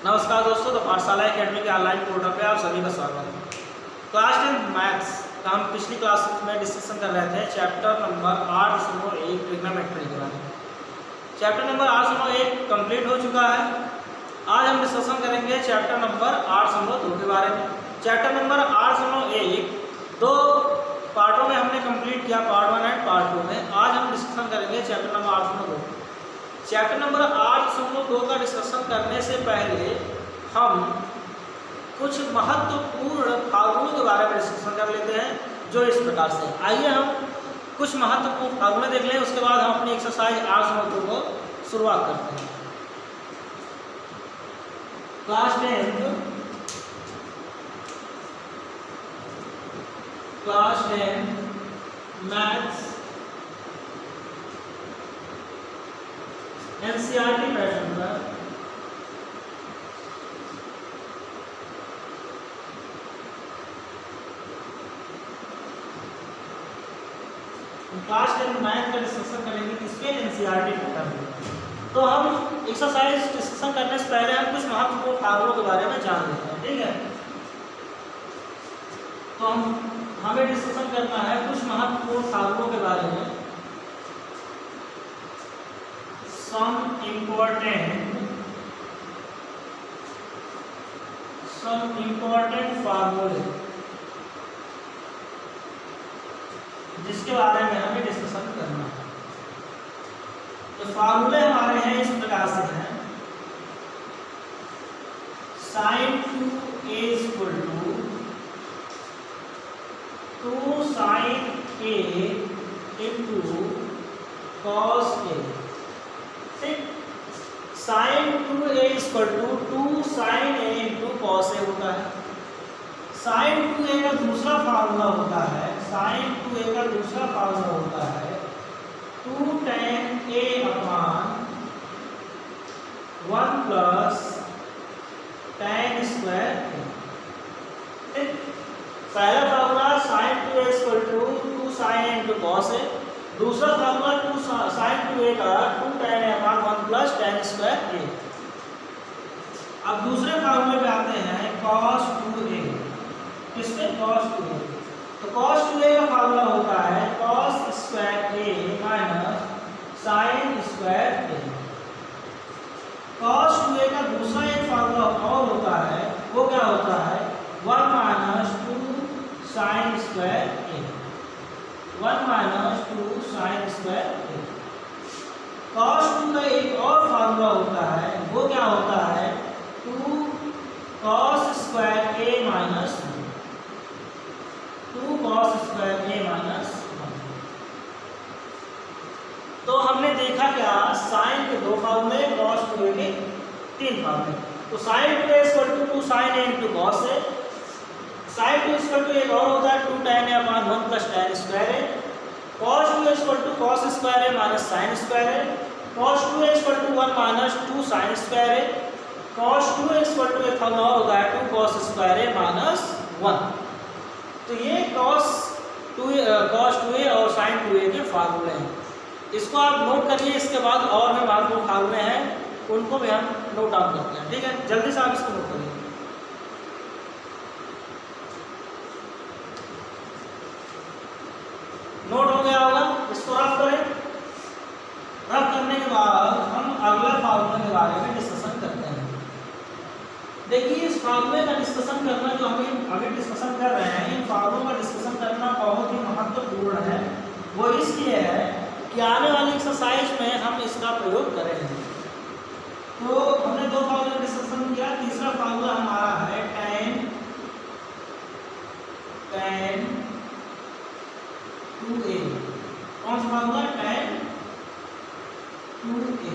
नमस्कार दोस्तों, तो पाठशाला एकेडमी के ऑनलाइन पोर्टल पे आप सभी का स्वागत है। क्लास 10 मैथ्स का हम पिछली क्लास में डिस्कशन कर रहे थे चैप्टर नंबर 8.1 ट्रिग्नोमेट्री के बारे में। चैप्टर नंबर 8.1 कंप्लीट हो चुका है। आज हम डिस्कशन करेंगे चैप्टर नंबर 8.2 के बारे में। चैप्टर नंबर 8.1 दो पार्टों में हमने कंप्लीट किया, पार्ट 1 एंड पार्ट 2 में। आज हम डिस्कशन करेंगे चैप्टर नंबर 8.2। चैप्टर नंबर 8.2 का डिस्कशन करने से पहले हम कुछ महत्वपूर्ण फार्मूलों के बारे में डिस्कशन कर लेते हैं, जो इस प्रकार से। आइए हम कुछ महत्वपूर्ण फार्मूले देख लें, उसके बाद हम अपनी एक्सरसाइज 8.2 को शुरुआत करते हैं। क्लास 10 मैथ्स एनसीईआरटी पैटर्न पर क्लास 10 मैथ का डिस्कशन करेंगे, किसके एनसीईआरटी पैटर्न पर। तो हम एक्सरसाइज डिस्कशन करने से पहले हम कुछ महत्वपूर्ण फार्मूलों के बारे में जान लेते हैं, ठीक है। तो हमें डिस्कशन करना है कुछ महत्वपूर्ण फार्मूलों के बारे में। some important फार्मूले जिसके बारे में हमें डिस्कशन करना है। तो फार्मूले हमारे हैं इस प्रकार से हैं। sin 2a equal to sin a into cos a। sin 2a equal to 2 sin a into cos a होता है। sin 2a का दूसरा फार्मूला होता है, sin 2a का दूसरा फार्मूला होता है 2 tan a upon 1 plus tan square a। पहला formula sin 2a equal to 2 sin a into cos a, दूसरा फार्मूला 2 sin 2a का 2 tan a upon 1 plus tan square a। अब दूसरे फार्मूले पे आते हैं cos 2a। किसके? cos 2a। तो cos 2a का फार्मूला होता है cos square a minus sin square a। cos 2a का दूसरा एक फार्मूला और होता है, वो क्या होता है 1 minus 2 sin square a। 1 minus 2 sin square a। cos 2 का एक और फार्मूला होता है, वो क्या होता है 2 cos square a minus 2 cos square a minus 1। तो हमने देखा क्या, sin के 2 फार्मूले, cos 2a के 3 फार्मूले। तो sin 2a equal to 2 sin a into cos a। sin 2 equal to एक और होता है 2 tan a upon 1 plus tan square a। cos 2 equal to cos square a minus sin square a। cos 2 equal to 1 minus 2 sin square a। cos 2 equal to एक formula और होता है 2 cos square a minus 1। तो ये cos 2a और sin 2a के फार्मूले हैं। इसको आप नोट करिए, इसके बाद और भी महत्वपूर्ण फार्मूले हैं, उनको भी हम नोट डाउन करते हैं, ठीक है। जल्दी से आप इसको नोट करिए। नोट हो गया होगा, इसको रफ करें। रफ करने के बाद हम अगला फार्मूले के बारे में डिस्कशन करते हैं। देखिए, इस फार्मूले का डिस्कशन करना जो हम अभी डिस्कशन कर रहे हैं, इन फार्मूलों का डिस्कशन करना बहुत ही महत्वपूर्ण है। वो इसलिए है कि आने वाली एक्सरसाइज में हम इसका प्रयोग करेंगे। तो हमने 2 फार्मूले का डिस्कशन किया, तीसरा फार्मूला हमारा है tan 2a। कौन सा फार्मूला? tan 2a।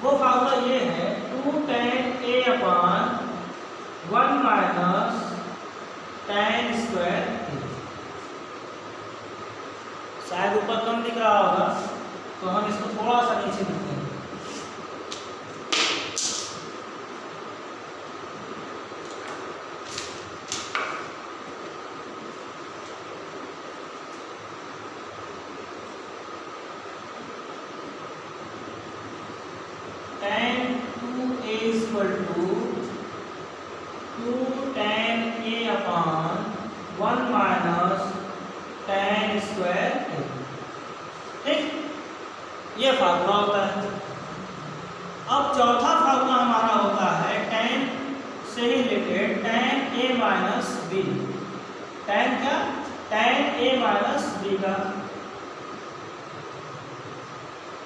वो फार्मूला ये है 2 tan a upon 1 minus tan square a। शायद ऊपर कम दिख रहा होगा, तो हम इसको थोड़ा सा नीचे लिखते हैं। tan 2a equal to 1 minus tan square a। ठीक, ये फार्मूला होता है। अब चौथा फार्मूला हमारा होता है tan से related tan a minus b। tan क्या? tan a माइनस b का।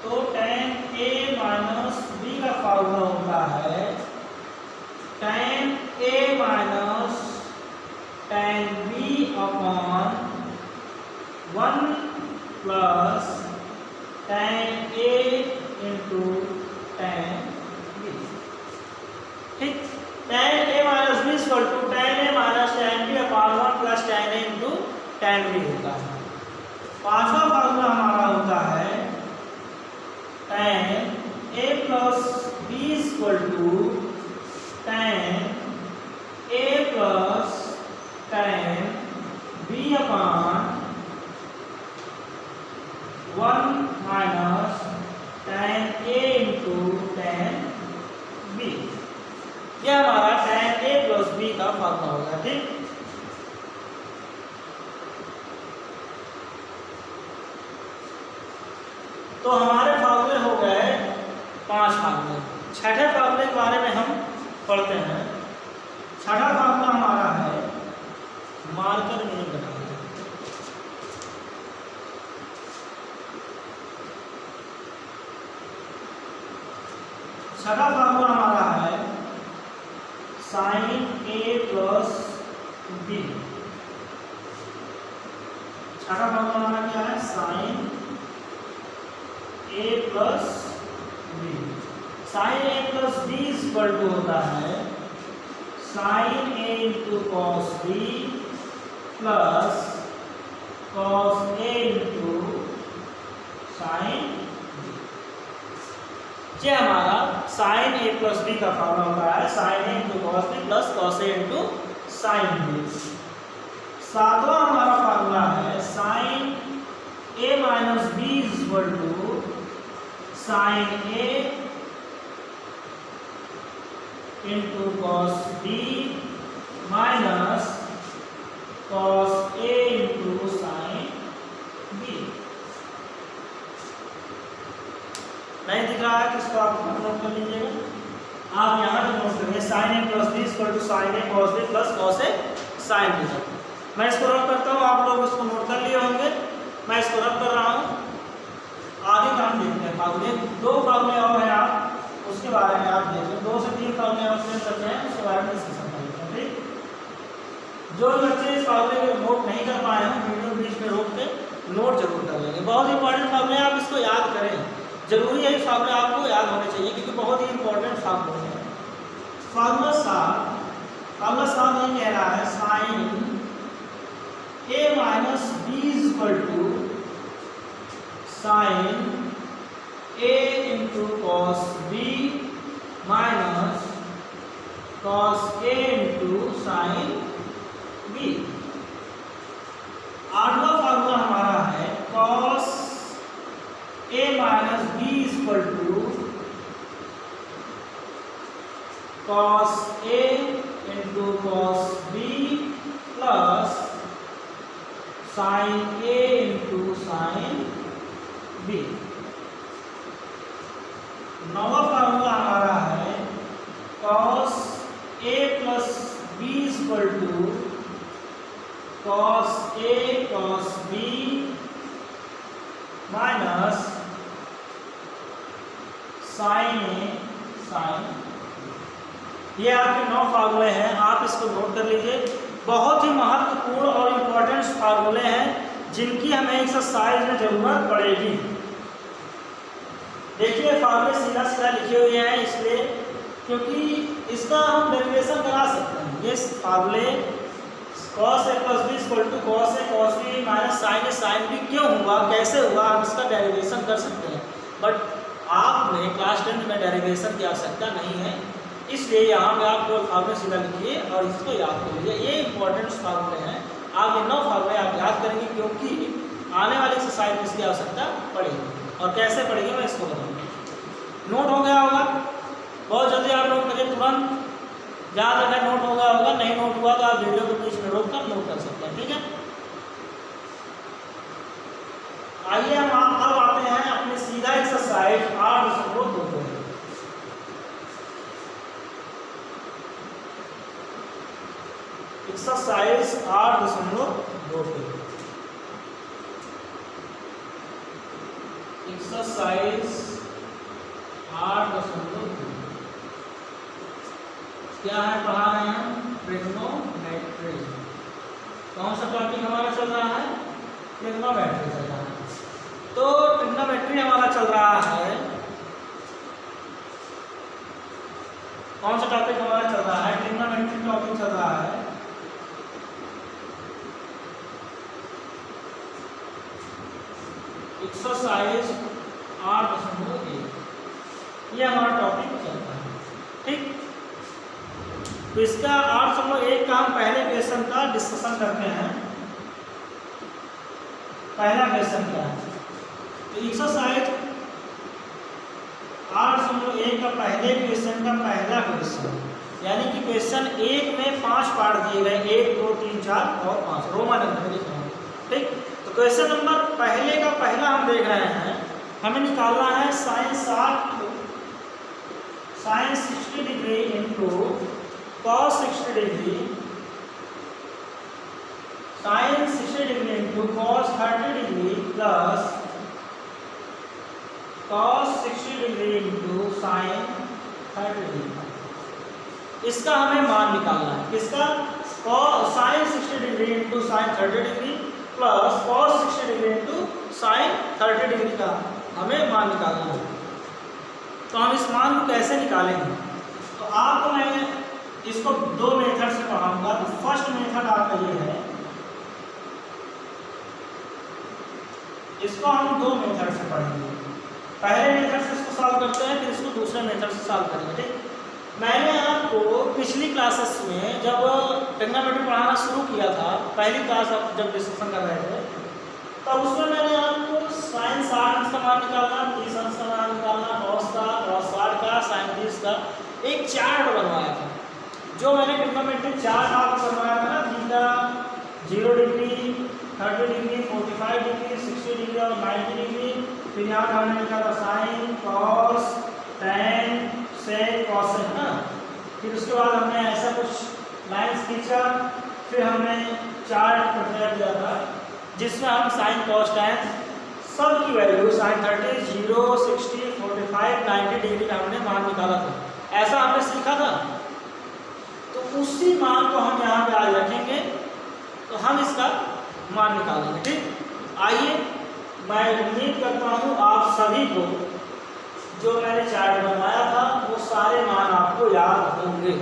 तो tan a माइनस b का फार्मूला होता है tan a minus tan b upon 1 plus tan a into tan b। ठीक, tan a minus b equal to tan a minus tan b upon 1 plus tan a into tan b होता है। पांचवा formula हमारा होता है tan a plus b equal to tan a plus tan b upon 1 minus tan a into tan b। यह हमारा tan a plus b का formula होगा। ठीक, तो हमारे फार्मूले हो गए 5 फार्मूले। छठे फार्मूले के बारे में हम पढ़ते हैं। छठा फार्मूला हमारा है, मार्कर नहीं बनाना। छठा फार्मूला हमारा है sin a प्लस b। छठा फार्मूला हमारा क्या है? sin a plus b। sin a plus b equal to होता है sin a into cos b plus cos a into sin b। ये हमारा sin a प्लस b का फार्मूला होता है sin a into cos b plus cos a into sin b। सातवां हमारा formula है sin a minus b equal to sin a into cos b minus cos a into sin b। नहीं दिख रहा है, किसको आप नोट कर लीजिएगा। आप यहाँ पे नोट करिए sin a plus b equal to sin a cos b plus cos a sin b। मैं इसको रब करता हूँ, आप लोग इसको नोट कर लिए होंगे। मैं इसको रब कर रहा हूँ। आगे का हम देखते हैं फार्मूले। 2 फार्मूले और हैं, आप उसके बारे में आप देखें। 2 से 3 फार्मूले और चेंज करते हैं, उसके बारे में डिस्कशन करेंगे। ठीक, जो बच्चे इस फार्मूले को नोट नहीं कर पाए हैं, वीडियो बीच में रोक के नोट जरूर कर लेंगे। बहुत इंपॉर्टेंट फार्मूले, आप इसको याद करें। जरूरी है ये फार्मूले आपको याद होने चाहिए, क्योंकि बहुत ही इंपॉर्टेंट फार्मूले हैं। फार्मूला 7 ये कह रहा है sin a minus b equal to sin a into cos b minus cos a into sin b। आठवां फार्मूला हमारा है cos a minus b equal to cos a into cos b plus sin a into sin b। नौवां formula हमारा है cos a plus b equal to cos a cos b minus sin a sin b। ये आपके 9 फार्मूले हैं, आप इसको note कर लीजिए। बहुत ही महत्वपूर्ण और इम्पोर्टेंट फार्मूले हैं, जिनकी हमें एक्सरसाइज में जरूरत पड़ेगी। देखिए फार्मूले सीधा सीधा लिखे हुए हैं, इसलिए क्योंकि इसका हम डेरिवेशन करा सकते हैं। ये फार्मूले cos a plus b equal to cos a cos b minus sin a sin b क्यों हुआ, कैसे हुआ, आप इसका डेरिवेशन कर सकते हैं। बट आपने क्लास 10 में डेरिवेशन की आवश्यकता नहीं है, इसलिए यहाँ पे आप केवल फार्मूले सीधा लिखिए और इसको याद कर लीजिए। ये इंपॉर्टेंट फार्मूले हैं, आप ये 9 फार्मूले आप याद करेंगे, क्योंकि आने वाली एक्सरसाइज में इसकी आवश्यकता पड़ेगी। और कैसे पड़ेगी मैं इसको बताऊँगा। नोट हो गया होगा, बहुत जल्दी आप नोट करिए, तुरंत। जहाँ तक नोट हो गया होगा, नहीं नोट हुआ तो आप वीडियो को बीच में रोक कर नोट कर सकते हैं। ठीक है। आइए हम अब आते हैं अपने सीधा एक्सरसाइज 8.2 पे। एक्सरसाइज 8.2 पे। एक्सरसाइज 8.2 क्या है, पढ़ा रहे हैं ट्रिग्नोमेट्री। कौन सा टॉपिक हमारा चल रहा है, ट्रिग्नोमेट्री चल रहा है। तो ट्रिग्नोमेट्री हमारा चल रहा है, कौन सा टॉपिक हमारा चल रहा है, ट्रिग्नोमेट्री टॉपिक चल रहा है। एक्सरसाइज 8.1 ये हमारा टॉपिक चलता है, ठीक। तो इसका 8.1 का हम पहले क्वेश्चन का डिस्कशन करते हैं। पहला क्वेश्चन क्या है, तो एक्सरसाइज 8.1 का पहले क्वेश्चन का पहला क्वेश्चन, यानी कि क्वेश्चन 1 में 5 पार्ट दिए गए, 1 2 3 4 और 5 रोमन अंक में लिख रहे हैं, ठीक। तो क्वेश्चन नंबर पहले का पहला हम देख रहे हैं, हमें निकालना है sine 60 degree into cos 60 degree, sine 60 degree into cos 30 degree plus cos 60 degree into sine 30 degree. इसका हमें मान निकालना है, किसका, sine 60 degree into sine 30 degree plus cos 60 degree into sine 30 degree का हमें मान निकालना है। तो हम इस मान को कैसे निकालेंगे, तो आपको मैं इसको 2 मेथड से पढ़ाऊंगा। तो फर्स्ट मेथड आपका ये है, इसको हम 2 मेथड से पढ़ेंगे। पहले मेथड से इसको सॉल्व करते हैं, फिर इसको दूसरे मेथड से सॉल्व करेंगे, ठीक। मैंने आपको पिछली क्लासेस में जब ट्रिग्नोमेट्री पढ़ाना शुरू किया था, पहली क्लास आप जब डिस्कशन कर रहे थे, तब उसमें मैंने आपको साइन 60 अंश का मान निकालना, 30 अंश का मान निकालना, कॉस का, कॉस 60 का, साइन 30 का एक चार्ट बनवाया था। जो मैंने ट्रिग्नोमेट्री चार्ट आपको बनवाया था ना, theta 0 degree, 30 degree, 45 degree, 60 degree और 90 डिग्री। फिर यहाँ पर हमने लिखा था साइन, कॉस, टैन, सेक, कॉसेक ना। फिर उसके बाद हमने ऐसा कुछ लाइन्स खींचा, फिर हमने चार्ट प्रिपेयर किया था जिसमें हम साइन, कॉस, टैन सब की वैल्यू साइन 30, 0, 60, 45, 90 डिग्री का हमने मान निकाला था, ऐसा हमने सीखा था। तो उसी मान को हम यहाँ पे आज रखेंगे, तो हम इसका मान निकालेंगे, ठीक। आइए, मैं उम्मीद करता हूँ आप सभी को जो मैंने चार्ट बनवाया था वो सारे मान आपको याद होंगे।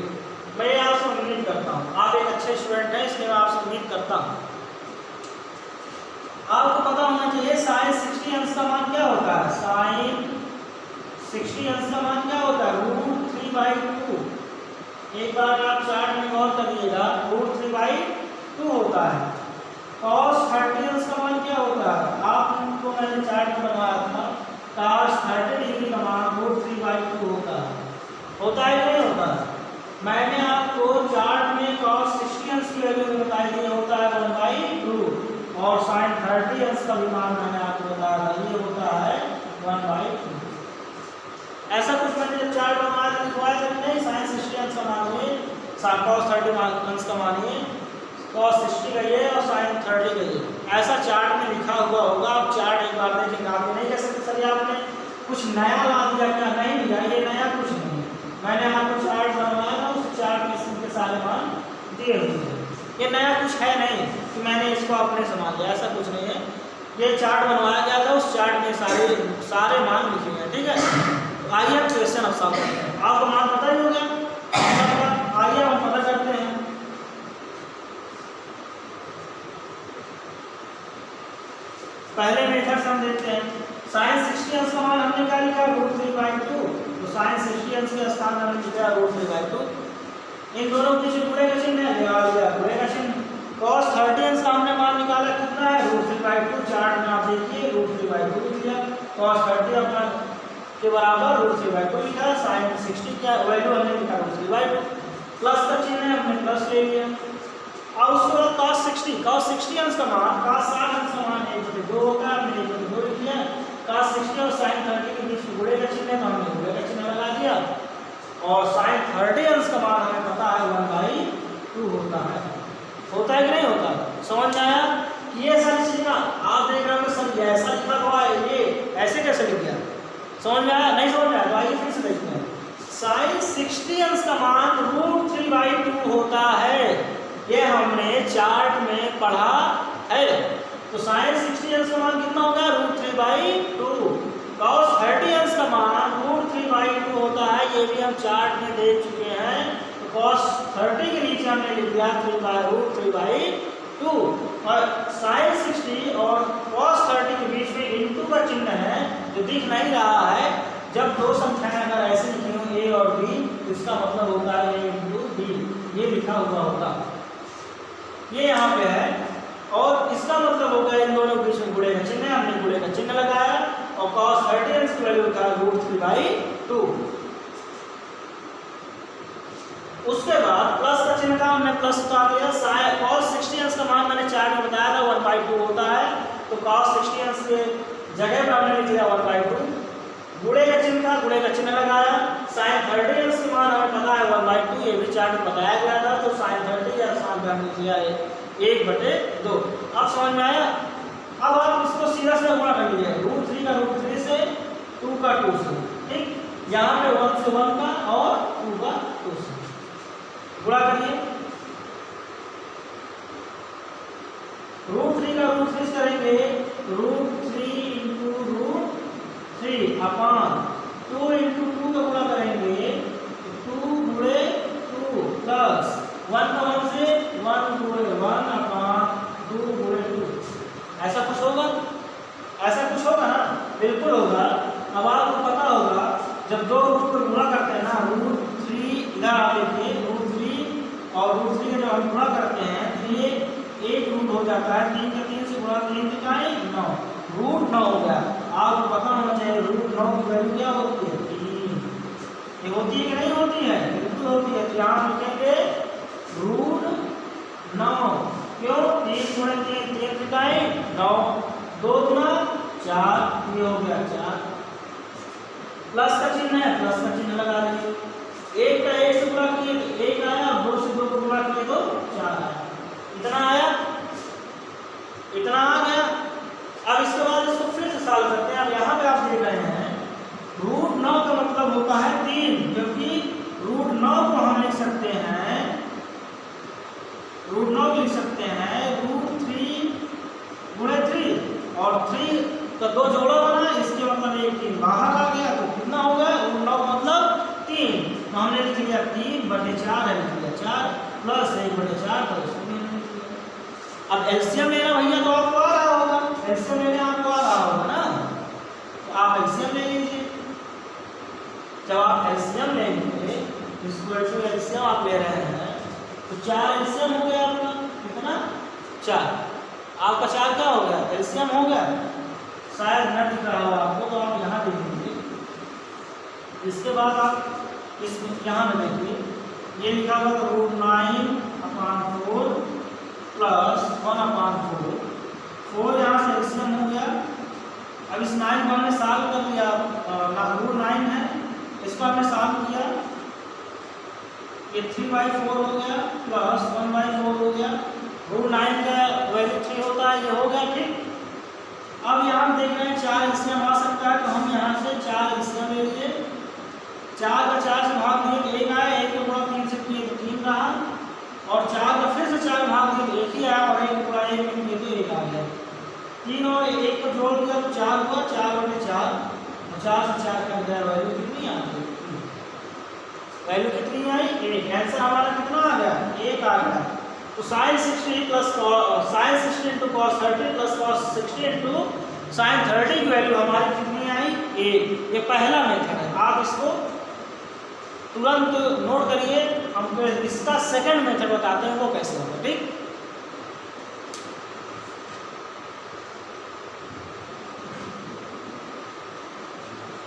मैं आपसे उम्मीद करता हूँ, आप एक अच्छे स्टूडेंट हैं, इसलिए मैं आपसे उम्मीद करता हूँ। आपको पता होना चाहिए साइन 60 अंश का मान क्या होता है, साइन 60 अंश का मान क्या होता है, √3/2। एक बार आप चार्ट में गौर करिएगा, √3/2 होता है। कॉस 30 अंश का मान क्या होता है, आपको मैंने चार्ट में बनवाया था, cos 30 डिग्री का मान √3/2 होता है। होता है नहीं होता है? मैंने आपको चार्ट में cos 60 अंश की वैल्यू बताई थी, होता है 1/2, और sin 30 अंश का भी मान मैंने आपको बताया था, ये होता है 1/2। ऐसा कुछ मैंने जब चार्ट बनवाया था लिखवाया था नहीं, sin 60 अंश का मान ये, cos 30 अंश का मान ये, cos 60 का ये और sin 30 का ये, ऐसा चार्ट में लिखा हुआ होगा। आप चार्ट एक बार देखेंगे, आप नहीं कह सकते सर आपने कुछ नया ला दिया क्या, नहीं दिया, ये नया कुछ नहीं है। मैंने आपको चार्ट बनवाया था, उस चार्ट में इसके सारे मान दिए हुए हैं, ये नया कुछ है नहीं कि मैंने इसको अपने संभाल लिया, ऐसा कुछ नहीं है। ये चार्ट बनवाया गया था, उस चार्ट में सारे मान लिखे हैं, ठीक है। आइए हम क्वेश्चन अब सॉल्व करते हैं। आपको मान पता ही हो गया, आइए हम पता करते हैं। पहले मेथड से हम देखते हैं, साइन 60 अंश का मान हमने क्या लिखा, √3/2। तो साइन 60 अंश के स्थान में हमने लिखा √3/2। इन दोनों के बीच पूरे का चिन्ह है, लगा दिया पूरे का चिन्ह। cos 30 अंश का हमने मान निकाला, कितना है, √3/2। चार्ट में आप देखिए √3/2 लिख दिया, cos 30 अपना के बराबर √3/2 लिखा, साइन 60 क्या वैल्यू हमने लिखा √3/2, प्लस का चिन्ह है हमने प्लस ले लिया। और उसके बाद cos 60 अंश का मान, cos 60 अंश का मान 1/2 होगा, हमने 1/2 लिख लिया। cos 60 और sin 30 के बीच में गुणे का चिन्ह है तो हमने गुणे का चिन्ह लगा दिया, और sin 30 अंश का मान हमें पता है 1/2 होता है। होता है कि नहीं होता? समझ में आया? ये सारी चीजें ना आप देख रहे हो सर, ये ऐसा लिखा हुआ है, ये ऐसे कैसे लिख दिया? समझ में आया? नहीं समझ में आया तो आइए फिर से देखते हैं। sin 60 अंश का मान √3/2 होता है, ये हमने चार्ट में पढ़ा है। तो sin 60 अंश का मान कितना होगा? √3/2। cos 30 अंश का मान √3/2 होता है, ये भी हम चार्ट में देख चुके हैं। तो cos 30 के नीचे हमने लिख दिया √3/2, और sin 60 और cos 30 के बीच में इंटू का चिन्ह है जो दिख नहीं रहा है। जब दो संख्याएं अगर ऐसे लिखी हो a और b, इसका मतलब होता है a × b, ये लिखा हुआ होगा, ये यहाँ पे है, और इसका मतलब होगा इन दोनों के बीच में गुणे का चिन्ह है, हमने गुणे का चिन्ह लगाया, और cos 30 अंश की वैल्यू होता है √3/2। उसके बाद प्लस का चिन्ह का हमने प्लस उतार लिया। cos 60 अंश का मान मैंने चार्ट में बताया था 1/2 होता है, तो cos 60 अंश के जगह पर हमने लिख दिया 1/2। गुणे का चिन्ह था, गुणे का चिन्ह लगाया। sin 30 अंश का मान हमें पता है 1/2, ये भी चार्ट में बताया गया था, तो sin 30 का स्थान पे हमने लिया 1/2। अब समझ में आया? अब आप इसको सीधा सीधा गुणा कर लीजिए, √3 का √3 से, 2 का 2 से, ठीक? यहाँ पे 1 से 1 का और 2 का 2 से गुणा करिए। √3 का √3 करेंगे, √3 × √3 अपान 2 × 2 का गुणा करेंगे, 2 × 2 प्लस 1 का 1 से 1 × 1 अपान 2 × 2। ऐसा कुछ होगा? ऐसा कुछ होगा ना? बिल्कुल होगा। अब आपको पता होगा जब दो रूट को गुणा करते हैं ना, √3 इधर आप देखिए, √3 और √3 का जब हम गुणा करते हैं तो ये एक रूट हो जाता है, 3 का 3 से गुणा, 3 × 9, √9 हो गया। आपको पता होना चाहिए √9 की वैल्यू क्या होती है? 3। ये होती है कि नहीं होती है? बिल्कुल होती है। तो यहाँ लिखेंगे √9। क्यों? 3 × 3 3 × 9, 2 × 4, ये हो गया 4। प्लस का चिन्ह है, प्लस का चिन्ह लगा दीजिए। 1 का 1 से गुणा किए तो 1 आया, 2 से 2 को गुणा किए तो 4 आया। इतना आया, इतना आ गया। अब इसके बाद इसको फिर से सॉल्व करते हैं। अब यहाँ पे आप देख रहे हैं √9 का मतलब होता है 3, क्योंकि √9 को हम लिख सकते हैं, √9 लिख सकते हैं √3 × 3, और 3 का 2 जोड़ा बना, इसके मतलब 1 3 बाहर आ गया, तो कितना हो गया? √9 मतलब 3। तो हमने लिख लिया 3/4 है, लिख लिया 4 प्लस 1/4, तो इसमें अब एलसीएम लेना भैया तो आपको आ रहा होगा, एलसीएम लेने आपको आ रहा होगा ना, तो आप एलसीएम ले लीजिए। जब आप एलसीएम लेंगे, इसको एलसीएम आप ले रहे हैं, तो 4 एलसीएम हो गया आपका, कितना? 4। आपका 4 क्या हो गया? एलसीएम हो गया। शायद न दिख रहा हो आपको, तो आप यहाँ देख लीजिए। इसके बाद आप इस यहाँ में देखिए, ये लिखा हुआ था √9/4 प्लस 1/4, 4 यहाँ से एलसीएम हो गया। अब इस 9 को हमने सॉल्व कर लिया, √9 है, इसको हमने सॉल्व किया, ये 3/4 हो गया प्लस 1/4 हो गया। √9 का वैल्यू 3 होता है, ये हो गया, ठीक। अब यहाँ हम देख रहे हैं 4 एलसीएम आ सकता है, तो हम यहाँ से 4 एलसीएम ले लिए। 4 का 4 से भाग दिए तो 1 आया, 1 को गुणा 3 से किए तो 3 रहा, और 4 का फिर से 4 भाग दिए तो 1 ही आया, और 1 को गुणा 1 में किए तो 1 आ गया। 3 और 1 को जोड़ दिया तो 4 हुआ, 4/4, और 4 से 4 का वैल्यू कितनी आ गई? वैल्यू कितनी आई? 1। आंसर हमारा कितना आ गया? 1 आ गया। तो sin 60 × cos 30 plus cos 60 × sin 30 की वैल्यू हमारी कितनी आई? 1। ये पहला मेथड है, आप इसको तुरंत नोट करिए। हमको इसका सेकंड मेथड बताते हैं वो कैसे होगा, ठीक।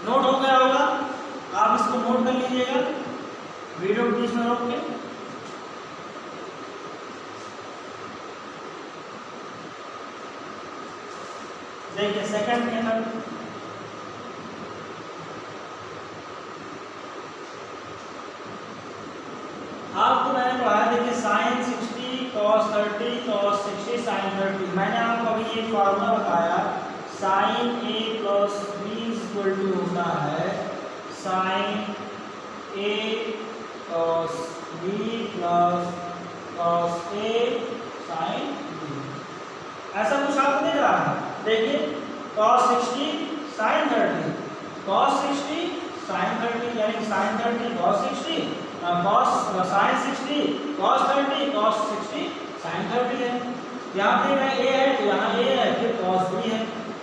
नोट हो गया होगा, आप इसको नोट कर लीजिएगा वीडियो के बीच में रोक के। देखिए सेकंड मेथड, आपको मैंने पढ़ाया, देखिए साइन 60 cos 30 cos 60 sin 30। मैंने आपको अभी ये फॉर्मूला बताया, sine a plus b equal to होता है sine a cos b plus cos a sin b। ऐसा कुछ आपको दिख रहा है, देखिए cos 60 sin 30, cos 60 sin 30 यानी sin 30 cos 60, cos sin 60 cos 30 cos 60 sin 30 है। यहाँ पे a है तो यहाँ a है, फिर cos b है,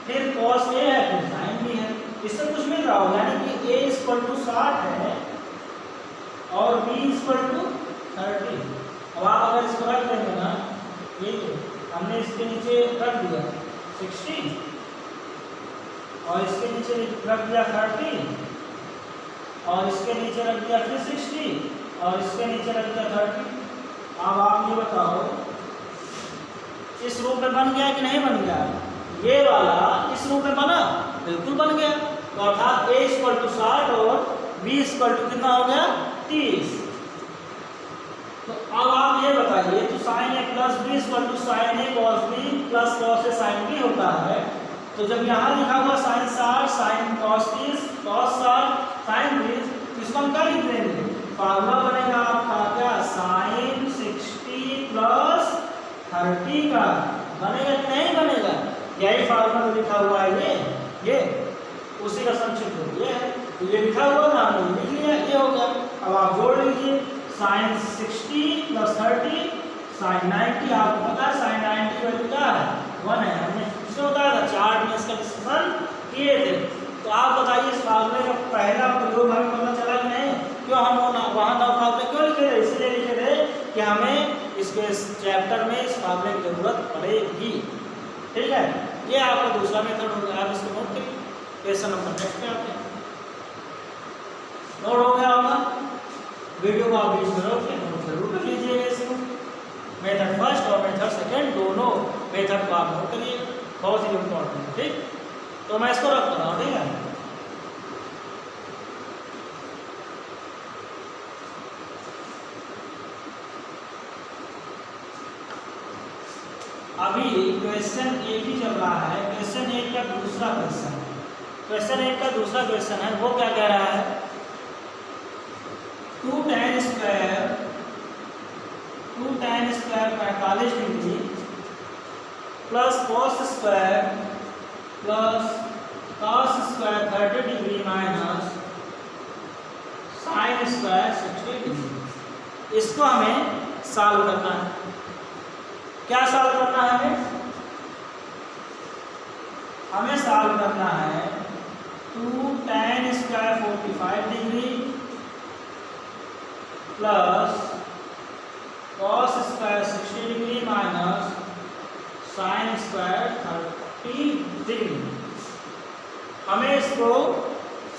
फिर cos a है, फिर sin b है। इससे कुछ मिल रहा हो, यानी कि a इक्वल टू 60 है और b इक्वल टू 30। अब आप अगर इसको रख देंगे ना, ये हमने इसके नीचे रख दिया 60 और इसके नीचे रख दिया 30 और इसके नीचे रख दिया फिर 60 और इसके नीचे रख दिया 30। अब आप ये बताओ इस रूप में बन गया कि नहीं बन गया? ये वाला इस रूप में बना, बिल्कुल बन गया। तो अर्थात a इक्वल टू 60 और b इक्वल टू कितना हो गया 30। तो अब आप ये बताइए, तो sine a plus b equal to sine a cos b plus cos a sin b होता है। तो जब यहाँ लिखा हुआ sign 60 sign cos 30 cos 60 sin 30, इसको हम क्या लिख देंगे? फार्मूला बनेगा आपका क्या, साइन 60 प्लस 30 का बनेगा कि नहीं बनेगा? यही फार्मूला लिखा हुआ है, ये उसी का संक्षिप्त रूप ये है। तो ये लिखा हुआ ना, हमने लिख लिया, ये हो गया। अब आप जोड़ लीजिए, साइन 60 प्लस 30 साइन 90, आपको पता है साइन 90 वैल्यू क्या है 1 है, हमने इसको बताया था, चार्ट में इसका डिस्कशन किए थे। तो आप बताइए इस फार्मूले का पहला प्रयोग हमें पता चला कि नहीं? क्यों हम वहाँ नौ फार्मूले क्यों लिखे थे? इसलिए लिखे थे कि हमें इसके चैप्टर में इस फार्मूले की जरूरत पड़ेगी। ठीक है, ये आपका दूसरा मेथड हो गया। आप इसको नोट करिए, क्वेश्चन नंबर नेक्स्ट पे आते हैं। नोट हो गया होगा, वीडियो को आप बीच में रोक के नोट जरूर कर लीजिएगा। इसको मेथड फर्स्ट और मेथड सेकेंड दोनों मेथड को आप नोट करिए, बहुत ही इम्पोर्टेंट है। ठीक, तो मैं इसको रख रहा हूँ, ठीक है। अभी क्वेश्चन एक ही चल रहा है, क्वेश्चन एक का दूसरा क्वेश्चन है। क्वेश्चन एक का दूसरा क्वेश्चन है, वो क्या कह रहा है, 2 tan square 45 degree plus cos square plus cos square 30 degree minus sin square 60 degree. इसको हमें सॉल्व करना है। क्या सॉल्व करना है हमें सॉल्व करना है 2 tan square 45 degree plus cos square 60 degree minus sin square 30 degree. हमें इसको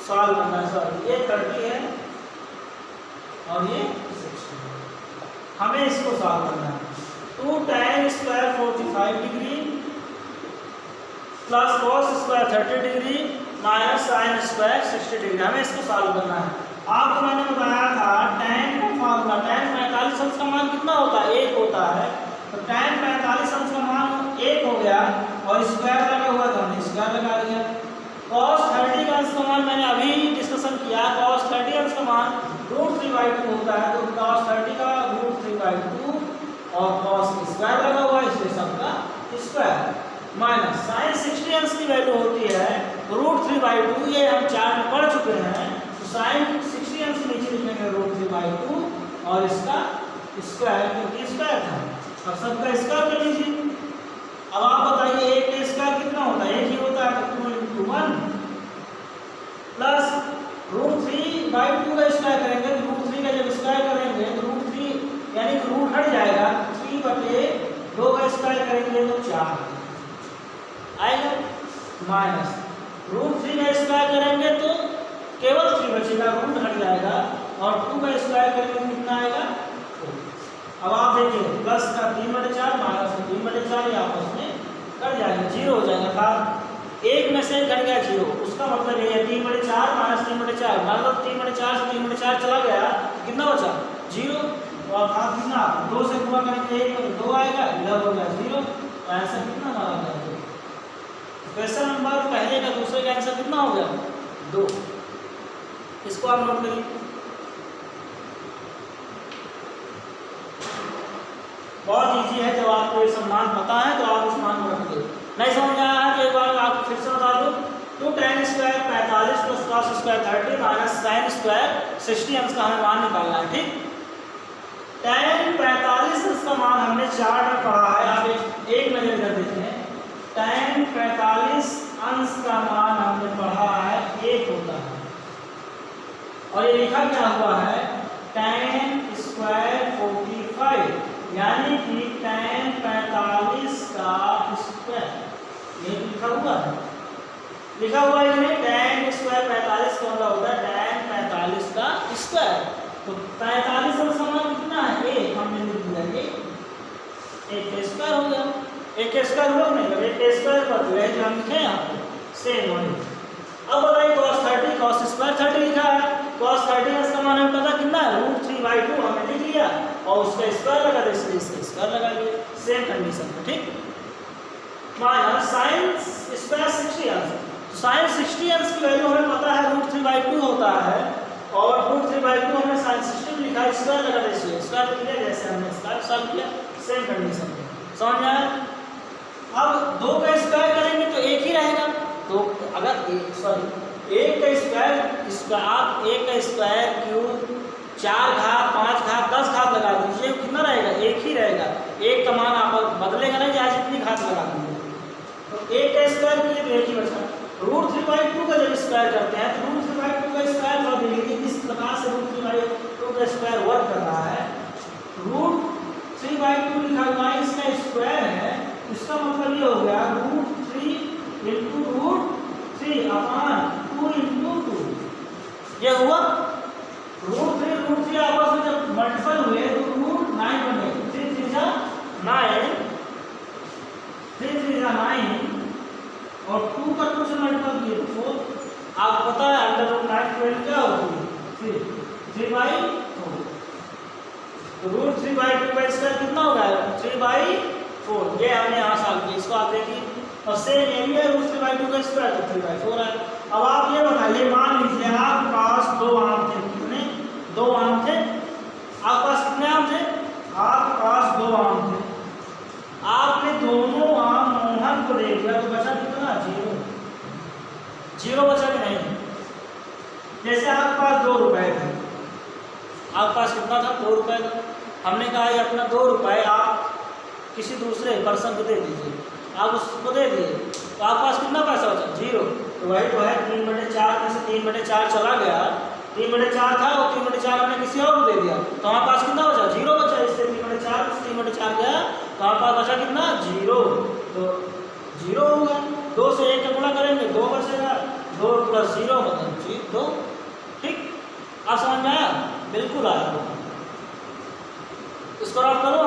सॉल्व करना है। सॉरी, ये 30 है और ये 60 है। हमें इसको सॉल्व करना है। 2 tan square 45 degree plus cos square 30 degree minus sin square 60 degree. हमें इसको सॉल्व करना है। आपको मैंने बताया था tan का फार्मूला, tan 45 अंश का मान कितना होता है? 1 होता है। तो tan 45 अंश का मान 1 हो गया और स्क्वायर लगा हुआ था, हमने स्क्वायर लगा दिया। cos 30 का अंश का मान मैंने अभी डिस्कशन किया, cos 30 अंश का मान √3/2 होता है। तो cos 30 का √3/2 और cos स्क्वायर लगा हुआ है, इसलिए सबका स्क्वायर माइनस sin 60 अंश की वैल्यू होती है √3/2। ये हम चार्ट में पढ़ चुके हैं। तो sin 60 अंश नीचे लिखेंगे √3/2 और इसका स्क्वायर, क्योंकि स्क्वायर था। अब सबका स्क्वायर कर लीजिए। अब आप बताइए 1 का स्क्वायर कितना होता है? 1 ही होता है, तो 2 × 1 प्लस √3/2 का स्क्वायर करेंगे तो √3 का जब स्क्वायर करेंगे तो √3 यानी कि रूट हट जाएगा, 3/2 का स्क्वायर करेंगे तो 4 आएगा माइनस √3 का स्क्वायर करेंगे तो केवल 3 बचेगा, रूट हट जाएगा और 2 का स्क्वायर करेंगे तो कितना आएगा 4। अब आप देखिए प्लस का 3/4 माइनस का 3/4 ये आपस में कट जाएगा, 0 हो जाएगा। एक में से घट गया 0, उसका मतलब ये है 3/4 माइनस 3/4, मतलब 3/4 से 3/4 चला गया, कितना बचा 0, और हाथ कितना 2 से गुणा करेंगे 1 में 2 आएगा, इधर हो गया 0, तो आंसर कितना हमारा आ गया। क्वेश्चन नंबर पहले का दूसरे का आंसर कितना हो गया 2। इसको आप नोट करिए। बहुत इजी है, जब आपको ये सब मान पता है तो आप उस मान को रख दो। नहीं समझ आया है तो एक बार आपको फिर से बता दो। 2 tan square 45 plus cos square 30 minus sin square 60 अंश का हमें मान निकालना है, ठीक। tan 45 अंश का मान हमने 4 में पढ़ा है, आप एक में कर देते हैं। tan 45 अंश का मान हमने पढ़ा है 1 होता है, और ये लिखा क्या हुआ है tan स्क्वायर 45, यानी कि tan 45 का स्क्वायर, ये लिखा हुआ है इसमें tan स्क्वायर 45 का मतलब होता है tan 45 का स्क्वायर। तो 45 का समान कितना है 1, हमने लिख दिया 1 का स्क्वायर हो गया। 1 का स्क्वायर हुआ नहीं, 1 का स्क्वायर कर दिया जो हम लिखे यहाँ पे सेम वही। अब बताइए cos 30 cos स्क्वायर 30 लिखा है, cos 30 का मान हमें पता कितना है √3/2 हमने लिख लिया, और उसका स्क्वायर लगा दे, इसलिए इसका स्क्वायर लगा लिया, सेम कंडीशन में, ठीक। माइनस sin स्क्वायर 60 अंश, तो sin 60 अंश की वैल्यू हमें पता है √3/2 होता है, और √3/2 हमने sin 60 में लिखा, स्क्वायर लगा दे, इसलिए स्क्वायर लिख लिया, जैसे हमने स्क्वायर सॉल्व किया, सेम कंडीशन में। समझ में आया? अब 2 का स्क्वायर करेंगे तो 1 ही रहेगा, तो अगर 1 का स्क्वायर आप 1 का स्क्वायर क्यूब 4 घात 5 घात 10 घात लगा दीजिए, कितना रहेगा 1 ही रहेगा। 1 का मान आप बदलेगा नहीं, आज इतनी घात लगा दीजिए, तो 1 का स्क्वायर के लिए 1 ही बचा। √3/2 का जब स्क्वायर करते हैं तो √3/2 का स्क्वायर कर देंगे, किस प्रकार से √3/2 का स्क्वायर वर्क कर रहा है। √3/2 लिखा हुआ है, इसका स्क्वायर है, इसका मतलब ये हो गया √3 × √3/2 × 2, ये हुआ √3 आपस में जब मल्टीपल हुए तो √9 बने, 3 3 जा 9, 3 3 जा 9, और 2 का 2 से मल्टीपल किए तो 4। आपको पता है √9 की वैल्यू क्या होती है 3/4, तो √3/2 का स्क्वायर कितना होगा 3/4, ये हमने यहाँ सॉल्व किया, इसको आप देखिए, और सेम ये भी है √3/2 का स्क्वायर तो 3/4 है। अब आप ये बताइए, मान लीजिए आपके पास 2 आम थे, कितने 2 आम थे, आपके पास कितने आम थे, आपके पास 2 आम थे, आपने दोनों आम मोहन को दे दिया, तो बचा कितना 0 बचा कि नहीं। जैसे आपके पास 2 रुपए थे, आपके पास कितना था 2 रुपए था, हमने कहा ये अपना 2 रुपए आप किसी दूसरे पर्सन को दे दीजिए, आप उसको दे दिए, तो आपके पास कितना पैसा बचा 0, तो वही तो है 3/4 में से 3/4 चला गया, 3/4 था और 3/4 हमने किसी और को दे दिया, तो हमारे पास कितना बचा 0 बचा, इससे 3/4 से 3/4 गया, तो हमारे पास बचा कितना 0, तो 0 होगा। 2 से 1 का गुणा करेंगे 2 बचेगा, 2 + 0 मतलब 2, ठीक। आप समझ में आया? बिल्कुल आया, इसको रफ करो,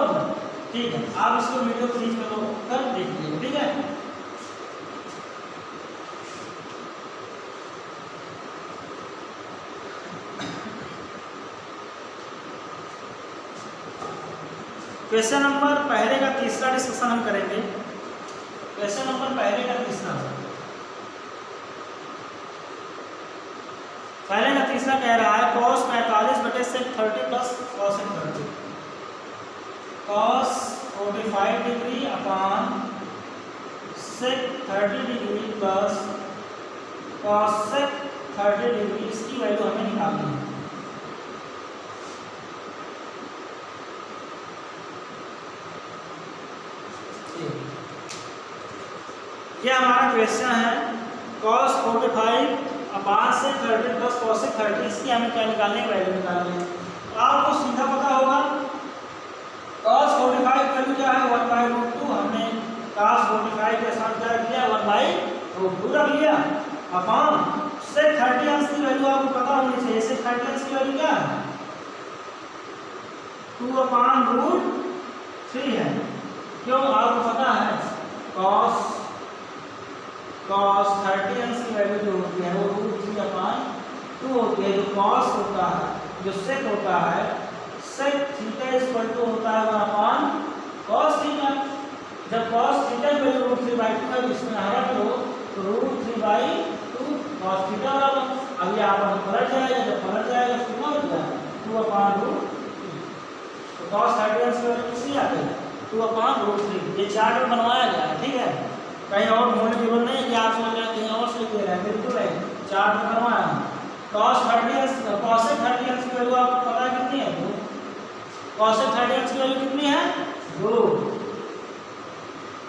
ठीक है। आप इसको वीडियो को बीच में कर देख लीजिए, ठीक है। क्वेश्चन नंबर पहले का तीसरा डिस्कशन हम करेंगे। क्वेश्चन नंबर पहले का तीसरा कह रहा है cos 45/sec 30 plus cosec 30, cos 45 degree upon sec 30 degree plus cosec 30 degree, इसकी वैल्यू हमें निकालनी है। ये हमारा क्वेश्चन है, cos 45 upon sec 30 plus cosec 30, इसकी हमें क्या निकालने की वैल्यू निकालनी है। तो आपको सीधा पता होगा cos 45 वैल्यू क्या है 1/√2, हमने cos 45 के साथ क्या किया 1/√2 रख लिया, अपॉन sec 30 अंश की वैल्यू आपको पता होनी चाहिए, sec 30 अंश की वैल्यू क्या है 2/√3 है, क्यों आपको पता है cos cos 30 अंश की वैल्यू जो होती है वो √3/2 होती है। जो cos होता है, जो sec होता है, sec थीटा इक्वल टू होता है 1/cos थीटा। जब cos थीटा की वैल्यू √3/2 है, इसमें हरा लो तो √3/2 cos थीटा बराबर, अब ये आपस में पलट जाएगा, जब पलट जाएगा तो कितना हो जाएगा 2/√3। तो cos 30 अंश की वैल्यू कितनी आती है 2/√3। ये चार्ट में बनवाया गया है, ठीक है, कहीं और ढूंढने की जरूरत नहीं है कि आप समझ रहे हैं कहीं और से लिख दे रहे हैं, बिल्कुल है, चार्ट में बनवाया है। cos 30 अंश cosec 30 अंश की वैल्यू आपको पता है कितनी है 2। cosec 30 अंश की वैल्यू कितनी है 2।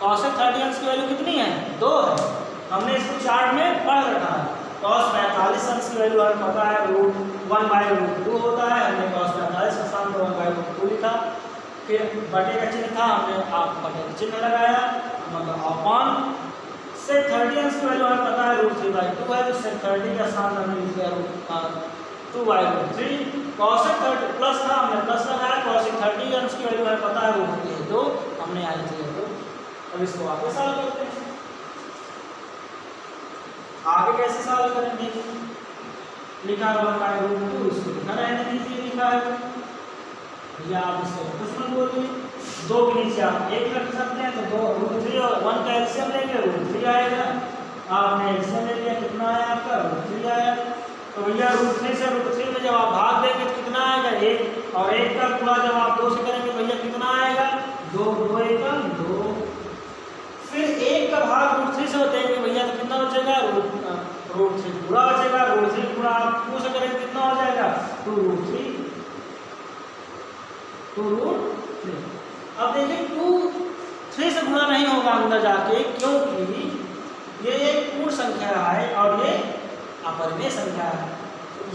cosec 30 अंश की वैल्यू कितनी है 2 है। हमने इसको चार्ट में पढ़ रखा है। cos 45 अंश की वैल्यू हमें पता है √1/√2 होता है। हमने cos 45 का स्थान 1/√2 लिखा, फिर बटे का चिन्ह था, हमने आप बटे का चिन्ह लगाया, मतलब अपॉन sec 30 अंश की वैल्यू हमें पता है √3/2 है, तो sec 30 का स्थान हमने लिख दिया 2/√3। cosec 30 प्लस था, हमने प्लस लगाया, cosec 30 अंश की वैल्यू हमें पता है √3 है, तो हमने यहाँ लिख दिया 2। अब इसको आगे सॉल्व करते हैं। आगे कैसे सॉल्व करेंगे, लिखा है 1/√2, इसको लिखा रहने दीजिए, लिखा है या आप इसको कुछ मत बोलिए। 2 के नीचे आप 1 रख सकते हैं, तो 2 √3 और 1 का एलसीएम लेंगे √3 आएगा। आपने एलसीएम ले लिया, कितना आया आपका √3 आया। तो भैया √3 से √3 में जब आप भाग देंगे तो कितना आएगा 1, और 1 का गुणा जब आप 2 से करेंगे भैया कितना आएगा 2, 2 एकम 2। फिर 1 का भाग √3 से देंगे भैया तो कितना बचेगा √3 पूरा बचेगा। √3 गुणा आप 2 से करेंगे कितना हो जाएगा 2√3। अब देखिए 2 3 से गुणा नहीं होगा अंदर जाके, क्योंकि ये एक पूर्ण संख्या है और ये अपरिमेय संख्या है।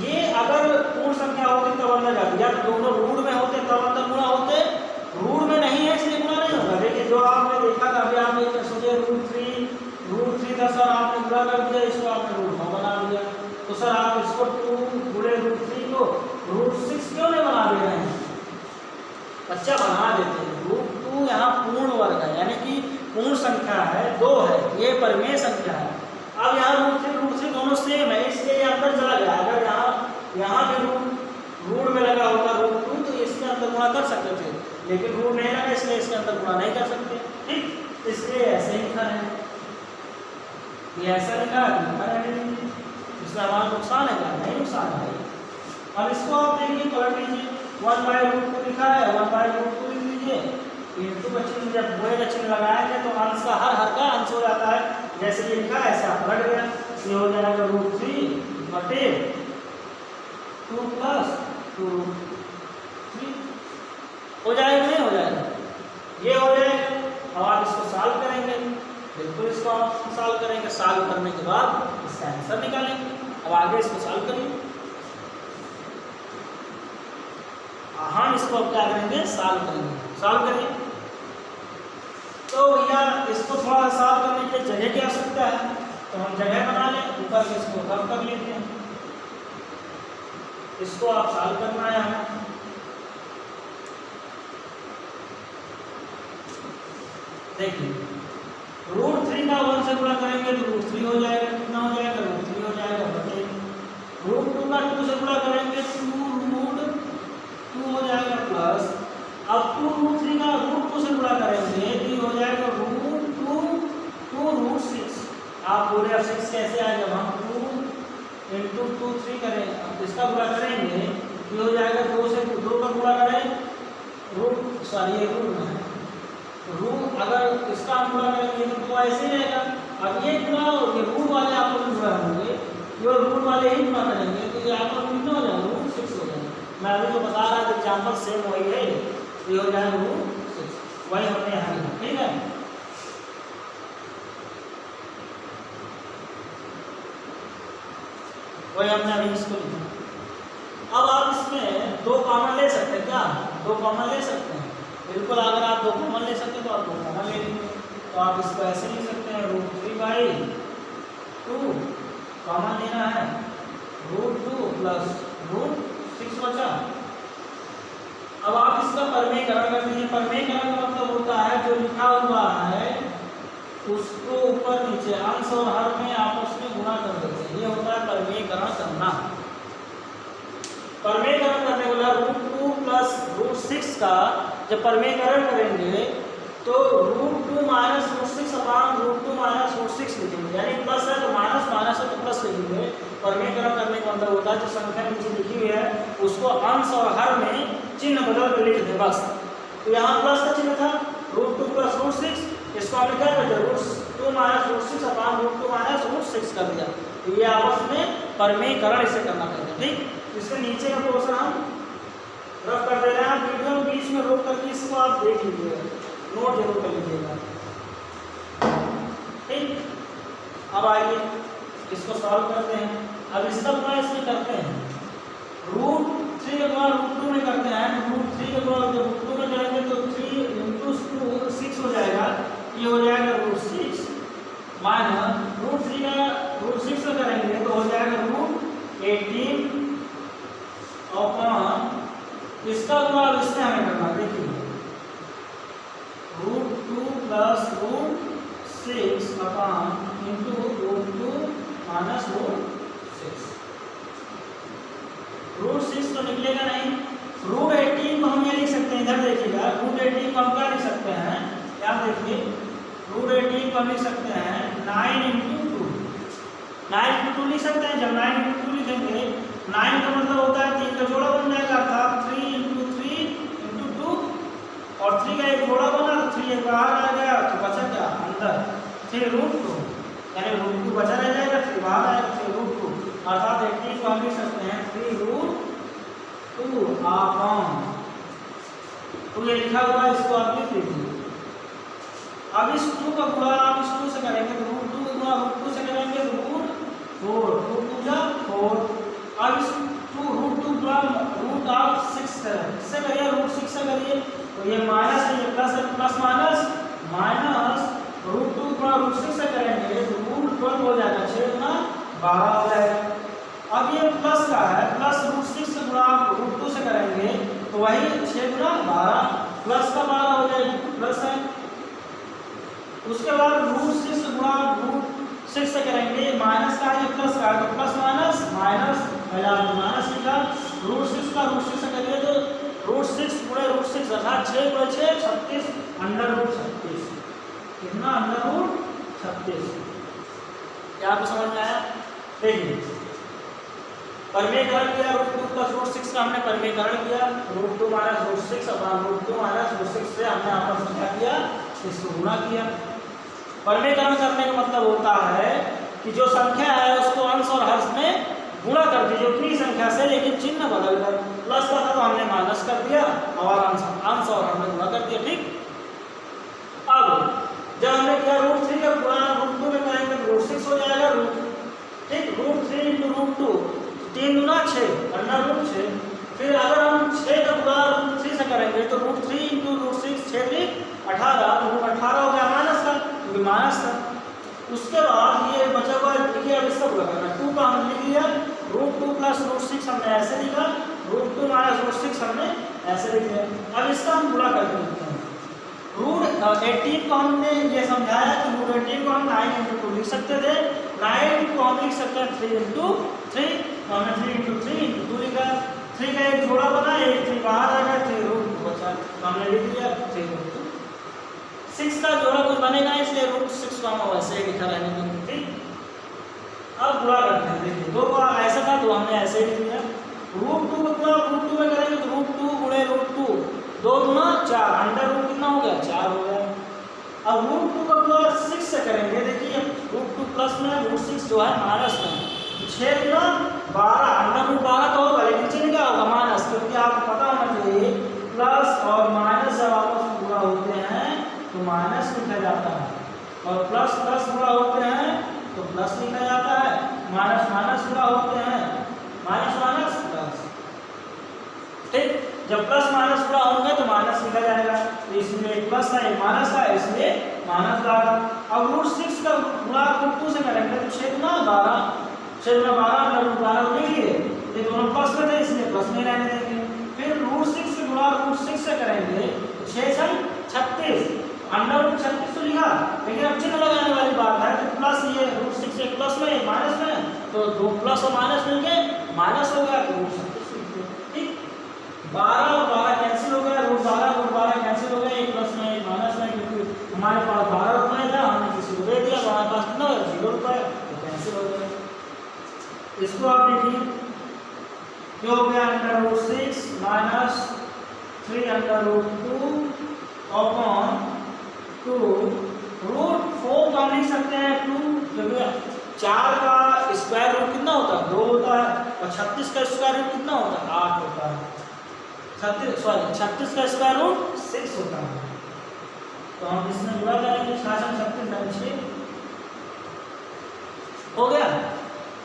ये अगर पूर्ण संख्या होती तब अंदर जाती, या तो दोनों ऋण में होते तब अंदर गुणा होते, ऋण में नहीं है इसलिए गुणा नहीं होगा। देखिए जो आपने देखा था अभी आपने सोचे √3 था सर, आपने गुणा कर दिया, इसको आपने √9 बना दिया, तो सर आप इसको 2 गुणे √3 को √6 क्यों नहीं बना दे रहे हैं, अच्छा बना देते हैं। √2 यहाँ पूर्ण वर्ग है, यानी कि पूर्ण संख्या है, 2 है, ये परिमेय संख्या है। अब यहाँ √3 दोनों सेम है, इसलिए ये अंदर चला गया। अगर यहाँ भी ऋण में लगा होता √2 तो इसके अंदर गुणा कर सकते थे, लेकिन ऋण नहीं लगा इसलिए इसके अंदर गुणा नहीं कर सकते, ठीक, इसलिए ऐसे ही लिखा है, ये ऐसा लिखा है, इसमें हमारा नुकसान है क्या, नहीं नुकसान है। अब इसको आप देखिए पलट लीजिए, 1/√2 लिखा है, 1/√2 लिख लीजिए, इंटू का चिन्ह जब बोए का चिन्ह लगाएंगे तो अंश का हर का अंश हो जाता है, जैसे ये लिखा है ऐसे आप पलट गया, ये हो जाएगा √3 बटे 2 + 2√3 हो जाएगा, नहीं हो जाएगा, ये हो जाएगा। अब आप इसको सॉल्व करेंगे, बिल्कुल इसको आप सॉल्व करेंगे, सॉल्व करने के बाद इसका आंसर निकालेंगे। अब आगे इसको सॉल्व करिए, हम इसको अब क्या करेंगे सॉल्व करेंगे, सॉल्व करिए। तो भैया इसको थोड़ा सॉल्व करने के लिए जगह की आवश्यकता है, तो हम जगह बना लें, ऊपर से इसको कम कर लेते हैं, इसको आप सॉल्व करना है हमें। देखिए √3 का 1 से गुणा करेंगे तो √3 हो जाएगा, कितना हो जाएगा √3 हो जाएगा बटे √2 का 2 से गुणा करेंगे 2 हो जाएगा प्लस, अब 2√3 का √2 से गुणा करेंगे तो ये हो जाएगा √2√6। आप बोले अब 6 कैसे आएगा, हम 2 × 2 3 करें, अब इसका गुणा करेंगे ये हो जाएगा 2 से 2 का गुणा करें ये रूट है, रूट अगर इसका हम गुणा करेंगे तो ऐसे ही रहेगा। अब ये गुणा और ये रूट वाले आपस में गुणा होंगे, ये रूट वाले ही गुणा करेंगे तो ये आपस में कितना हो जाएगा √6 हो जाएगा। मैं अभी जो बता रहा था एग्जाम्पल सेम वही है, ये हो जाएगा √6, वही हमने यहाँ लिखा, ठीक है। वही हमने अभी इसको लिखा। अब आप इसमें 2 कॉमन ले सकते हैं, क्या 2 कॉमन ले सकते हैं, बिल्कुल। अगर आप 2 कॉमन ले सकते हैं तो आप 2 कॉमन ले लेंगे, तो आप इसको ऐसे लिख सकते हैं √3/2 कॉमन लेना है, √2 + √6 बचा। अब आप इसका परमेयकरण कर दीजिए। परमेयकरण का मतलब होता है जो लिखा हुआ है उसको ऊपर नीचे अंश और हर में आपस में गुणा कर देते हैं। ये होता है परमेयकरण करना। परमेयकरण करने वाला √2 प्लस √6 का जब परमेयकरण करेंगे तो √2 माइनस √6 अपान √2 माइनस √6 लिखेंगे, यानी प्लस है तो माइनस, माइनस है तो प्लस लिखेंगे। परमेयकरण करने का मतलब होता है जो संख्या नीचे लिखी हुई है उसको अंश और हर में चिन्ह बदल कर लिख दे बस। तो यहाँ प्लस का चिन्ह था √2 प्लस √6, इसको हमने क्या कर दिया √2 माइनस √6 अपान √2 माइनस √6 कर दिया। तो ये आपस में परमेयकरण इसे करना पड़ेगा। ठीक, इसके नीचे का पोर्शन हम रफ कर दे रहे हैं। आप वीडियो में बीच में रोक करके इसको आप देख लीजिएगा, नोट जरूर कर लीजिएगा। ठीक, अब आइए इसको सॉल्व करते हैं। अब इसका गुणा इसमें करते हैं, √3 का गुणा √2 में करते हैं। √3 का गुणा जब √2 में करेंगे तो 3 × 2 6 हो जाएगा। ये हो जाएगा √6 माइनस √3 का √6 में करेंगे तो हो जाएगा √18 अपॉन इसका गुणा इसमें हमें करना। देखिए √2 प्लस √6 अपान इंटू √2 माइनस √6। √6 तो निकलेगा नहीं। √18 को हम ये लिख सकते हैं, इधर देखिएगा √18 को हम क्या लिख सकते हैं, याद देखिए √18 को हम लिख सकते हैं 9 × 2। 9 × 2 लिख सकते हैं। जब 9 × 2 लिखेंगे 9 का मतलब होता है 3 का जोड़ा बन जाएगा, अर्थात 3 × 3 × 2 और 3 का एक जोड़ा बना तो 3 एक बाहर आ गया तो बचा क्या अंदर 3√2, यानी √2 बचा रह जाएगा, 3 बाहर आएगा 3√2, अर्थात 18 को हम लिख सकते हैं 3√2 अपॉन 2 ये लिखा हुआ है, इसको आप लिख लीजिए। अब इस 2 का गुणा आप इस 2 से करेंगे तो √2 का गुणा √2 से करेंगे तो √4, 2 × 2 = 4। अब इस √2 गुणा √ आप 6 करें, इससे करिए √6 से करिए तो ये माइनस है, ये प्लस है, प्लस माइनस माइनस √2 गुणा √6 से करेंगे तो √12 हो जाएगा, 6 × 12 हो जाएगा। अब ये प्लस का है, प्लस √6 से गुणा √2 से करेंगे तो वही 6 × 12 प्लस का 12 हो जाएगा, प्लस है। उसके बाद √6 गुणा √6 से करेंगे, माइनस का है प्लस का है तो प्लस माइनस माइनस माइनस लिखा। √6 का √6 से करिए तो √6 गुणे √6 अर्थात 6 × 6 = 36, √36 कितना √36। क्या आपको समझ में आया? देखिए परमेयकरण किया, √2 प्लस √6 का हमने परमेयकरण किया, √2 माइनस √6 अपान √2 माइनस √6 से हमने आपस में क्या किया, इसको गुणा किया। परमेयकरण करने का मतलब होता है कि जो संख्या है उसको अंश और हर में गुणा कर दीजिए उतनी संख्या से, लेकिन चिन्ह बदल कर, प्लस का था तो हमने माइनस कर दिया और अंश और हर में गुणा कर दिया। ठीक, अब जब हमने किया √3 का गुणा √2 में करेंगे तो √6 हो जाएगा। ठीक, √3 × √2 3 × 6 √6। फिर अगर हम 6 का गुणा √3 से करेंगे तो √3 × √6 6 × 18 तो 18 हो गया माइनस का, क्योंकि माइनस था। उसके बाद ये बचा हुआ देखिए, अब इसका गुणा करना, 2 का हम लिख लिया, √2 प्लस √6 हमने ऐसे लिखा, √2 माइनस √6 हमने ऐसे लिख लिया। अब इसका हम गुणा करके लिखते हैं। √18 को हमने ये समझाया कि √18 को हम 9 × 2 लिख सकते थे, 9 को हम लिख सकते हैं 3 × 3, तो हमने 3 × 3 × 2 लिखा। 3 का एक जोड़ा बना, एक 3 बाहर आ गया, 3√2 बचा तो हमने लिख दिया 3√2। 6 का जोड़ा कुछ बनेगा इसलिए √6 को हम वैसे ही लिखा रहने देंगे। ठीक, अब गुणा करते हैं। देखिए 2 का ऐसा था तो हमने ऐसे ही लिख लिया। √2 का गुणा √2 में करेंगे तो √2 गुणे √2 2 × 4 अंडर कितना हो गया 4 हो गया। अब √2 का गुणा 6 से करेंगे, देखिए √2 प्लस में √6 जो है माइनस में, 6 × 12 अंडर √12 तो होगा, लेकिन चिन्ह क्या होगा माइनस, क्योंकि आपको पता होना चाहिए प्लस और माइनस जब आपस में गुणा होते हैं तो माइनस लिखा जाता है, और प्लस प्लस गुणा होते हैं तो प्लस लिखा जाता है, माइनस माइनस गुणा होते हैं माइनस माइनस प्लस। ठीक, जब प्लस माइनस गुणा होंगे तो माइनस लिखा जाएगा, तो इसमें एक प्लस था एक माइनस था इसलिए माइनस लगा। अब √6 का गुणा √2 से करेंगे तो 6 × 12 6 × 12 √12 लिखिए, ये दोनों प्लस में थे इसलिए प्लस में रहने देंगे। फिर √6 से गुणा √6 से करेंगे तो 6 × 36 अंडर रूट 36 तो लिखा, लेकिन अब चिन्ह लगाने वाली बात है तो प्लस ये रूट 6 एक प्लस में माइनस में, तो दो प्लस और माइनस मिलके माइनस हो गया तो रूट 36 लिख दो। ठीक, 12 और 12 कैंसिल हो गया, रूट 12 कैंसिल हो गया, एक प्लस में एक माइनस में, क्योंकि हमारे पास 12 रुपये था, हमने किसी को दे दिया, हमारे पास कितना 0 रुपये तो कैंसिल हो गया। इसको आप देखिए क्या हो गया, under root 6 minus 3 under root 2 upon 2 root 4 का लिख सकते हैं 2, क्योंकि 4 का स्क्वायर रूट कितना होता है 2 होता है, और 36 का स्क्वायर रूट कितना होता है 8 होता है, 36 का स्क्वायर रूट 6 होता है। तो हम इसमें गुणा करेंगे 36 हो गया।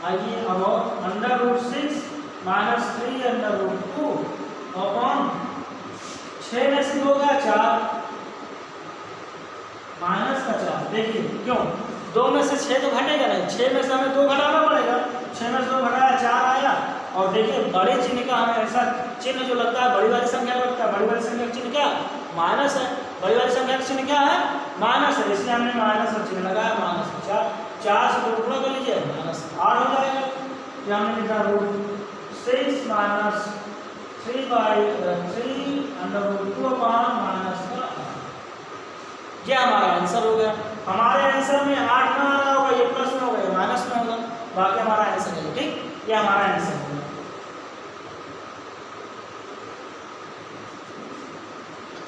आइए अब under root 6 minus 3 under root 2 upon 6 में से हो गया 4 माइनस का 4। देखिए क्यों, 2 में से 6 तो घटेगा नहीं, 6 में से हमें 2 घटाना पड़ेगा, 6 में से 2 घटाया 4 आया। और देखिए बड़े चिन्ह का हमें ऐसा चिन्ह जो लगता है बड़ी वाली संख्या लगता है, बड़ी वाली संख्या का चिन्ह क्या माइनस है, बड़ी वाली संख्या का चिन्ह क्या है माइनस है, इसलिए हमने माइनस का चिन्ह लगाया, माइनस 4 से 2 गुणा कर लीजिए माइनस 8 हो जाएगा। ये हमने लिखा root 6 minus 3/3 under root 2 upon minus का 8। ये हमारा आंसर हो गया। हमारे आंसर में 8 में आ रहा होगा, ये प्लस में होगा, ये माइनस में होगा, बाकी हमारा आंसर है। ठीक, ये हमारा आंसर होगा।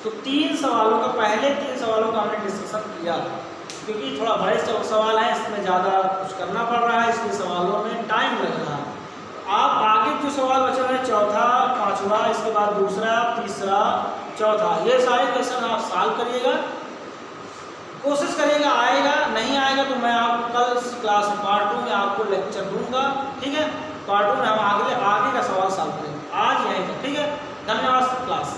तो 3 सवालों का, पहले 3 सवालों का हमने डिस्कशन किया, क्योंकि थोड़ा बड़े सवाल है, इसमें ज़्यादा कुछ करना पड़ रहा है, इसलिए सवालों में टाइम लग रहा है। आप आगे जो सवाल बचे हुए चौथा, पांचवा, इसके बाद दूसरा, तीसरा, चौथा, ये सारे क्वेश्चन आप सॉल्व करिएगा, कोशिश करिएगा। आएगा नहीं आएगा तो मैं आपको कल क्लास पार्ट 2 में आपको लेक्चर दूंगा। ठीक है, पार्ट 2 में हम आगे का सवाल सॉल्व करेंगे। आज यहीं तक। ठीक है, धन्यवाद क्लास।